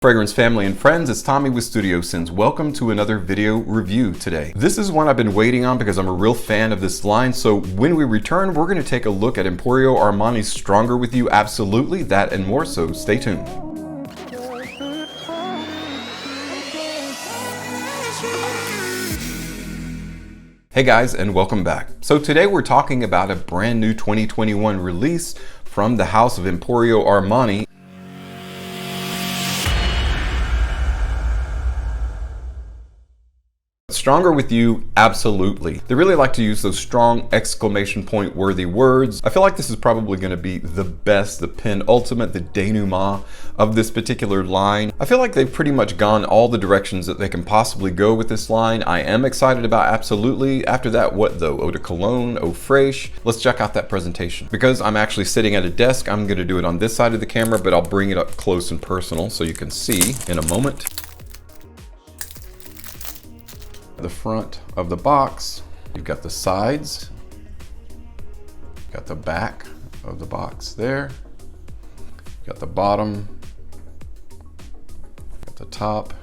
Fragrance family and friends, it's Tommy with Studio Sins. Welcome to another video review today. This is one I've been waiting on because I'm a real fan of this line. So when we return, we're going to take a look at Emporio Armani's Stronger With You. Absolutely, that and more, so stay tuned. Hey guys, and welcome back. So today we're talking about a brand new 2021 release from the house of Emporio Armani. Stronger With You, absolutely. They really like to use those strong exclamation point worthy words. I feel like this is probably going to be the best, the penultimate, the denouement of this particular line. I feel like they've pretty much gone all the directions that they can possibly go with this line. I am excited about absolutely. After that, what though? Eau de Cologne, Eau Fraiche. Let's check out that presentation. Because I'm actually sitting at a desk, I'm going to do it on this side of the camera, but I'll bring it up close and personal so you can see in a moment. The front of the box, you've got the sides, got the back of the box there, got the bottom, got the top.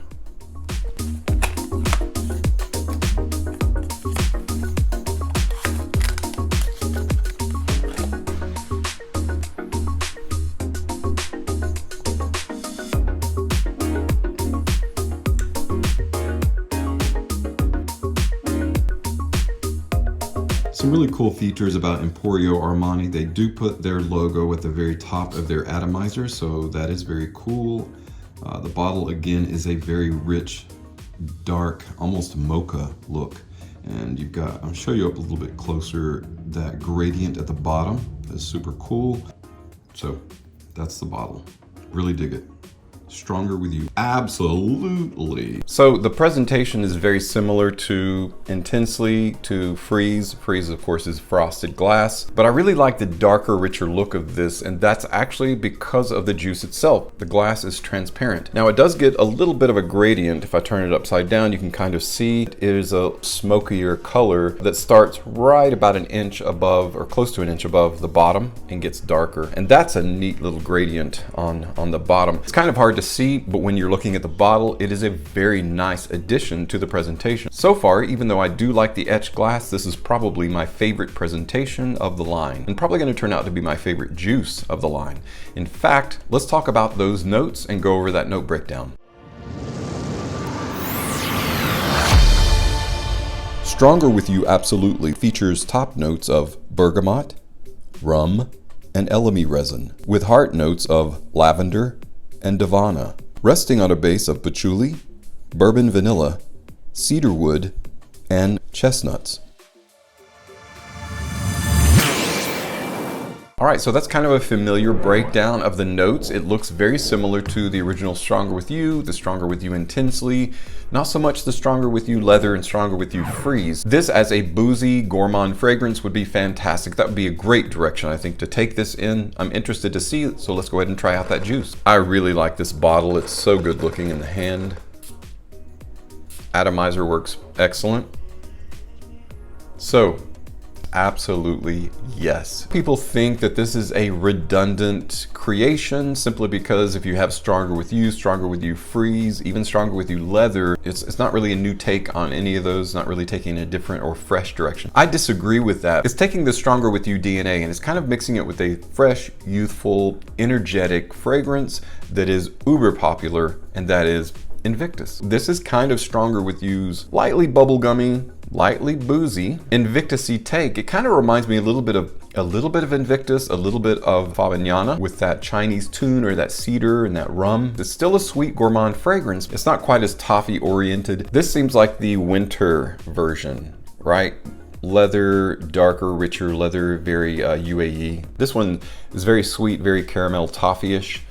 Some really cool features about Emporio Armani. They do put their logo at the very top of their atomizer, so that is very cool. The bottle again is a very rich, dark, almost mocha look. And you've got, I'll show you up a little bit closer, that gradient at the bottom is super cool. So that's the bottle. Really dig it. Stronger With You, absolutely. So the presentation is very similar to Intensely, to Freeze. Freeze, of course, is frosted glass, but I really like the darker, richer look of this, and that's actually because of the juice itself. The glass is transparent. Now it does get a little bit of a gradient. If I turn it upside down, you can kind of see it is a smokier color that starts right about an inch above, or close to an inch above the bottom, and gets darker. And that's a neat little gradient on the bottom. It's kind of hard to see, but when you're looking at the bottle, it is a very nice addition to the presentation. So far, even though I do like the etched glass, this is probably my favorite presentation of the line, and probably going to turn out to be my favorite juice of the line. In fact, let's talk about those notes and go over that note breakdown. Stronger With You absolutely features top notes of bergamot, rum, and elemi resin, with heart notes of lavender and Davana, resting on a base of patchouli, bourbon vanilla, cedarwood, and chestnuts. All right, so that's kind of a familiar breakdown of the notes. It looks very similar to the original Stronger With You, the Stronger With You Intensely, not so much the Stronger With You Leather and Stronger With You Freeze. This as a boozy gourmand fragrance would be fantastic. That would be a great direction, I think, to take this in. I'm interested to see it, so let's go ahead and try out that juice. I really like this bottle. It's so good looking in the hand. Atomizer works excellent. So, absolutely yes. People think that this is a redundant creation simply because if you have Stronger With You Freeze, even Stronger With You Leather, it's not really a new take on any of those, not really taking a different or fresh direction. I disagree with that. It's taking the Stronger With You DNA and it's kind of mixing it with a fresh, youthful, energetic fragrance that is uber popular, and that is Invictus. This is kind of Stronger With You's lightly bubblegummy, lightly boozy, Invictus-y take. It kind of reminds me a little bit of Invictus, a little bit of Fabignana with that Chinese tune or that cedar and that rum. It's still a sweet gourmand fragrance. It's not quite as toffee oriented. This seems like the winter version, right? Leather, darker, richer leather, very UAE. This one is very sweet, very caramel toffee-ish.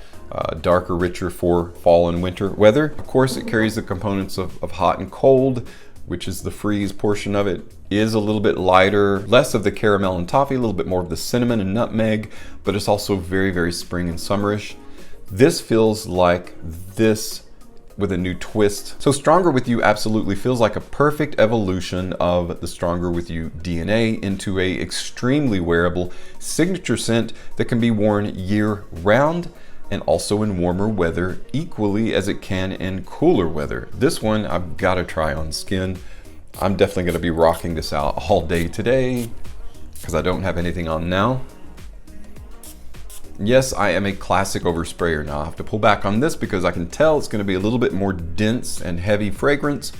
Darker, richer for fall and winter weather. Of course, it carries the components of hot and cold, which is the freeze portion of it, is a little bit lighter, less of the caramel and toffee, a little bit more of the cinnamon and nutmeg, but it's also very, very spring and summerish. This feels like this with a new twist. So Stronger With You absolutely feels like a perfect evolution of the Stronger With You DNA into a extremely wearable signature scent that can be worn year round and also in warmer weather equally as it can in cooler weather. This one I've got to try on skin. I'm definitely going to be rocking this out all day today because I don't have anything on now. Yes, I am a classic oversprayer now. I have to pull back on this because I can tell it's going to be a little bit more dense and heavy fragrance.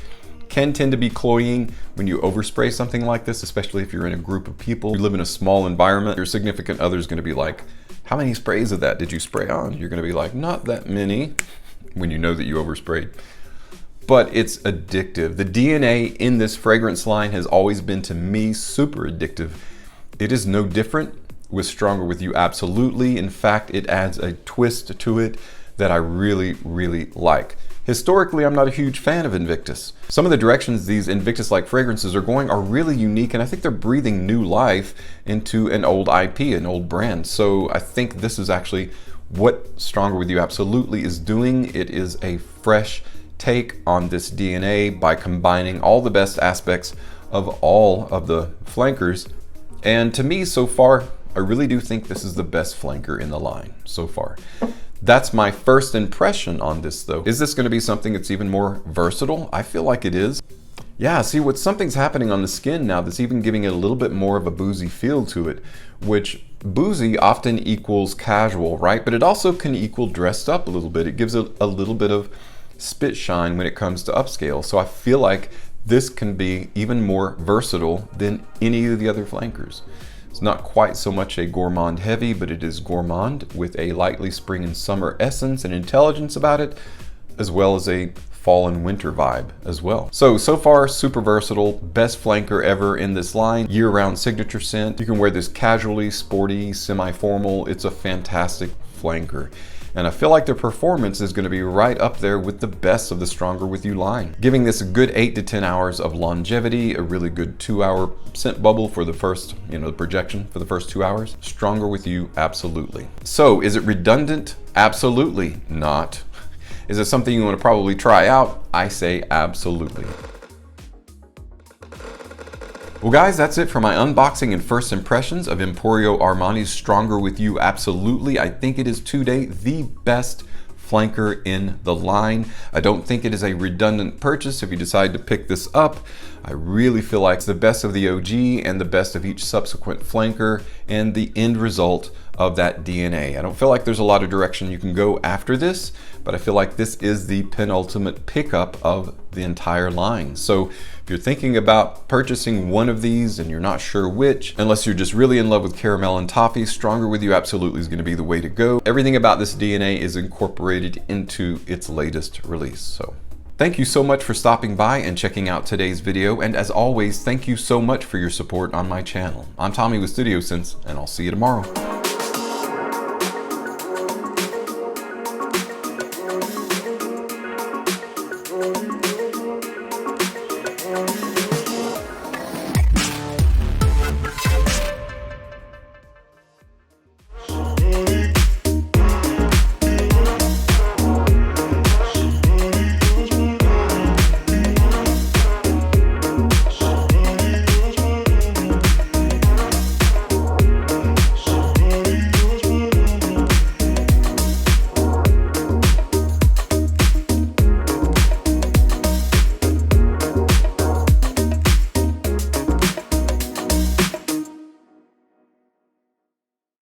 Can tend to be cloying when you overspray something like this, especially if you're in a group of people. You live in a small environment, your significant other is going to be like, how many sprays of that did you spray on? You're going to be like, not that many, when you know that you oversprayed. But it's addictive. The DNA in this fragrance line has always been, to me, super addictive. It is no different with Stronger With You, absolutely. In fact, it adds a twist to it that I really, really like. Historically, I'm not a huge fan of Invictus. Some of the directions these Invictus-like fragrances are going are really unique, and I think they're breathing new life into an old IP, an old brand. So I think this is actually what Stronger With You absolutely is doing. It is a fresh take on this DNA by combining all the best aspects of all of the flankers. And to me, so far, I really do think this is the best flanker in the line so far. That's my first impression on this though. Is this going to be something that's even more versatile? I feel like it is. Yeah, see, something's happening on the skin now that's even giving it a little bit more of a boozy feel to it, which boozy often equals casual, right? But it also can equal dressed up a little bit. It gives it a little bit of spit shine when it comes to upscale. So I feel like this can be even more versatile than any of the other flankers. It's not quite so much a gourmand heavy, but it is gourmand with a lightly spring and summer essence and intelligence about it, as well as a fall and winter vibe as well. So far, super versatile, best flanker ever in this line, year-round signature scent. You can wear this casually, sporty, semi-formal. It's a fantastic flanker. And I feel like the performance is going to be right up there with the best of the Stronger With You line, giving this a good 8 to 10 hours of longevity, a really good 2-hour scent bubble for the first, the projection for the first 2 hours. Stronger With You, absolutely. So is it redundant? Absolutely not. Is it something you want to probably try out? I say absolutely. Well guys, that's it for my unboxing and first impressions of Emporio Armani's Stronger With You, absolutely. I think it is to date the best flanker in the line. I don't think it is a redundant purchase if you decide to pick this up. I really feel like it's the best of the OG and the best of each subsequent flanker and the end result of that DNA. I don't feel like there's a lot of direction you can go after this, but I feel like this is the penultimate pickup of the entire line. So if you're thinking about purchasing one of these and you're not sure which, unless you're just really in love with caramel and toffee, Stronger With You absolutely is going to be the way to go. Everything about this DNA is incorporated into its latest release. So thank you so much for stopping by and checking out today's video. And as always, thank you so much for your support on my channel. I'm Tommy with Studio Sense, and I'll see you tomorrow.